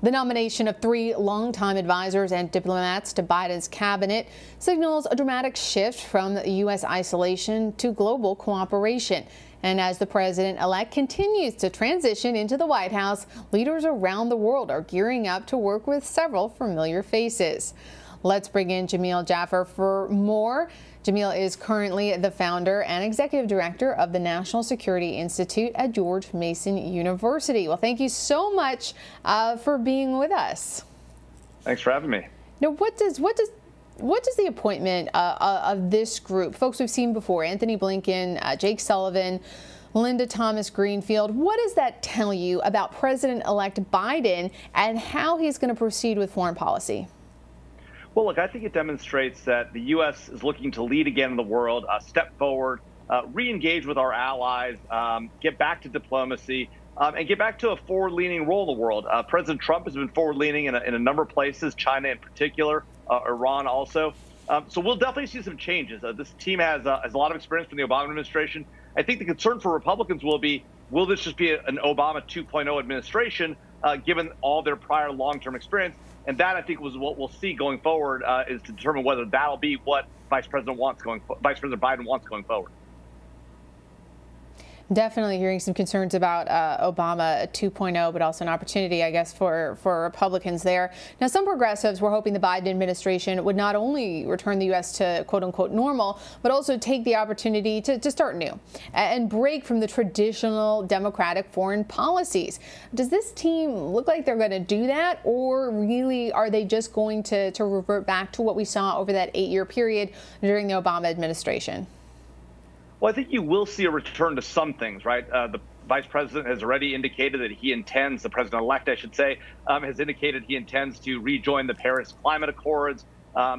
The nomination of 3 longtime advisors and diplomats to Biden's cabinet signals a dramatic shift from U.S. isolation to global cooperation. And as the president-elect continues to transition into the White House, leaders around the world are gearing up to work with several familiar faces. Let's bring in Jamil Jaffer for more. Jamil is currently the founder and executive director of the National Security Institute at George Mason University. Well, thank you so much for being with us. Thanks for having me. Now, what does the appointment of this group, folks we've seen before, Anthony Blinken, Jake Sullivan, Linda Thomas Greenfield, what does that tell you about President-elect Biden and how he's going to proceed with foreign policy? Well, look, I think it demonstrates that the U.S. is looking to lead again in the world, step forward, re-engage with our allies, get back to diplomacy, and get back to a forward-leaning role in the world. President Trump has been forward-leaning in a number of places, China in particular, Iran also. So we'll definitely see some changes. This team has a lot of experience from the Obama administration. I think the concern for Republicans will this just be an Obama 2.0 administration, given all their prior long-term experience? And that, I think, was what we'll see going forward, is to determine whether that'll be what Vice President Biden wants going forward. Definitely hearing some concerns about Obama 2.0, but also an opportunity, I guess, for Republicans there. Now, some progressives were hoping the Biden administration would not only return the U.S. to quote-unquote normal, but also take the opportunity to start new and break from the traditional Democratic foreign policies. Does this team look like they're going to do that, or really are they just going to revert back to what we saw over that 8-year period during the Obama administration? Well, I think you will see a return to some things, right? The vice president has already indicated that he intends, the president-elect, I should say, has indicated he intends to rejoin the Paris Climate Accords.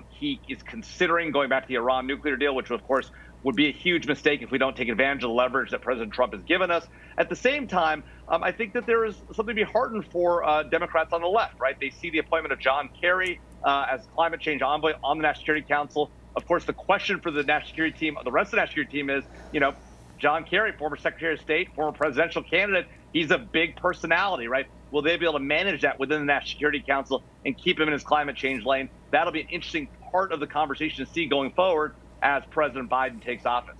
He is considering going back to the Iran nuclear deal, which, of course, would be a huge mistake if we don't take advantage of the leverage that President Trump has given us. At the same time, I think that there is something to be heartened for Democrats on the left, right? They see the appointment of John Kerry as climate change envoy on the National Security Council. Of course, the question for the national security team, the rest of the national security team, is, John Kerry, former Secretary of State, former presidential candidate, he's a big personality, right? Will they be able to manage that within the National Security Council and keep him in his climate change lane? That'll be an interesting part of the conversation to see going forward as President Biden takes office.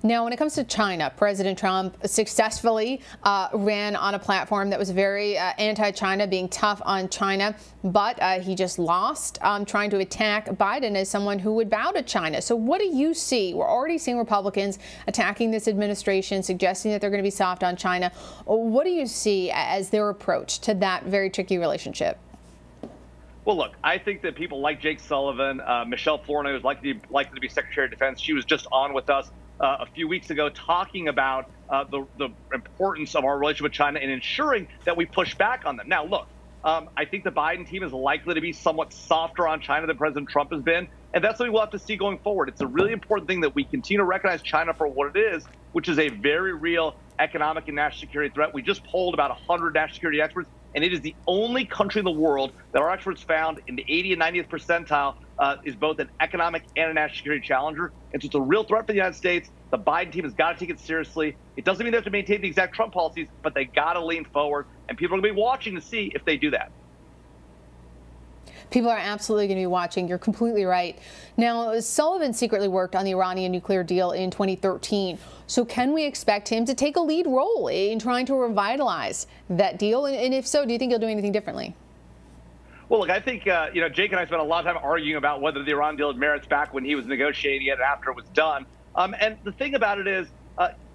Now, when it comes to China, President Trump successfully ran on a platform that was very anti-China, being tough on China, but he just lost trying to attack Biden as someone who would bow to China. So what do you see? We're already seeing Republicans attacking this administration, suggesting that they're going to be soft on China. What do you see as their approach to that very tricky relationship? Well, look, I think that people like Jake Sullivan, Michelle Flournoy, who's likely to be Secretary of Defense, she was just on with us a few weeks ago talking about the importance of our relationship with China and ensuring that we push back on them. Now, look, I think the Biden team is likely to be somewhat softer on China than President Trump has been, and that's something we'll have to see going forward. It's a really important thing that we continue to recognize China for what it is, which is a very real economic and national security threat. We just polled about 100 national security experts, and it is the only country in the world that our experts found in the 80th and 90th percentile is both an economic and a national security challenger. And so it's a real threat for the United States. The Biden team has got to take it seriously. It doesn't mean they have to maintain the exact Trump policies, but they got to lean forward, and people are going to be watching to see if they do that. People are absolutely going to be watching. You're completely right. Now, Sullivan secretly worked on the Iranian nuclear deal in 2013. So can we expect him to take a lead role in trying to revitalize that deal? And if so, do you think he'll do anything differently? Well, look, I think, Jake and I spent a lot of time arguing about whether the Iran deal had merits back when he was negotiating it and after it was done. And the thing about it is,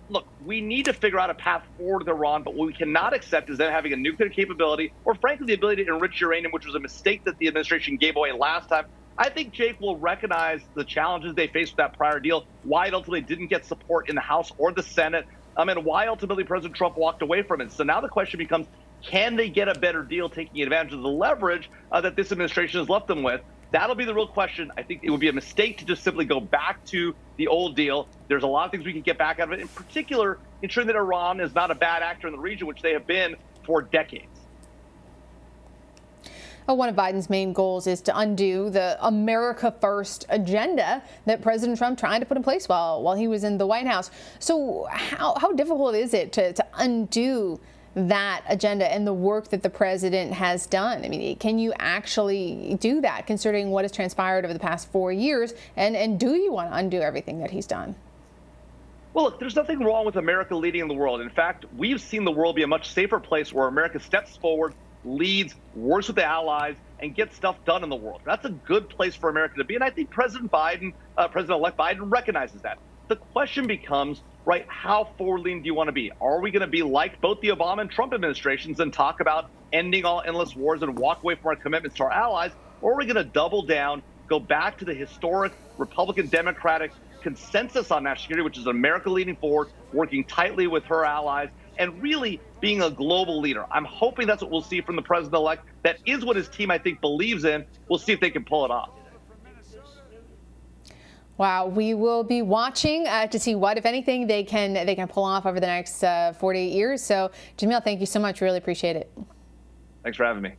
look, we need to figure out a path forward with Iran, but what we cannot accept is them having a nuclear capability or, frankly, the ability to enrich uranium, which was a mistake that the administration gave away last time. I think Jake will recognize the challenges they faced with that prior deal, why it ultimately didn't get support in the House or the Senate, and why ultimately President Trump walked away from it. So now the question becomes, can they get a better deal taking advantage of the leverage that this administration has left them with? That'll be the real question. I think it would be a mistake to just simply go back to the old deal. There's a lot of things we can get back out of it, in particular, ensuring that Iran is not a bad actor in the region, which they have been for decades. Well, one of Biden's main goals is to undo the America First agenda that President Trump tried to put in place while he was in the White House. So how difficult is it to undo that agenda and the work that the president has done? I mean, can you actually do that considering what has transpired over the past 4 years? And do you want to undo everything that he's done? Well, look, there's nothing wrong with America leading the world. In fact, we've seen the world be a much safer place where America steps forward, leads, works with the allies, and gets stuff done in the world. That's a good place for America to be. And I think President-elect Biden recognizes that. The question becomes, right, how forward-leaning do you want to be? Are we going to be like both the Obama and Trump administrations and talk about ending all endless wars and walk away from our commitments to our allies? Or are we going to double down, go back to the historic Republican-Democratic consensus on national security, which is America leading forward, working tightly with her allies, and really being a global leader? I'm hoping that's what we'll see from the president-elect. That is what his team, I think, believes in. We'll see if they can pull it off. Wow, we will be watching to see what, if anything, they can pull off over the next 48 years. So, Jamil, thank you so much. Really appreciate it. Thanks for having me.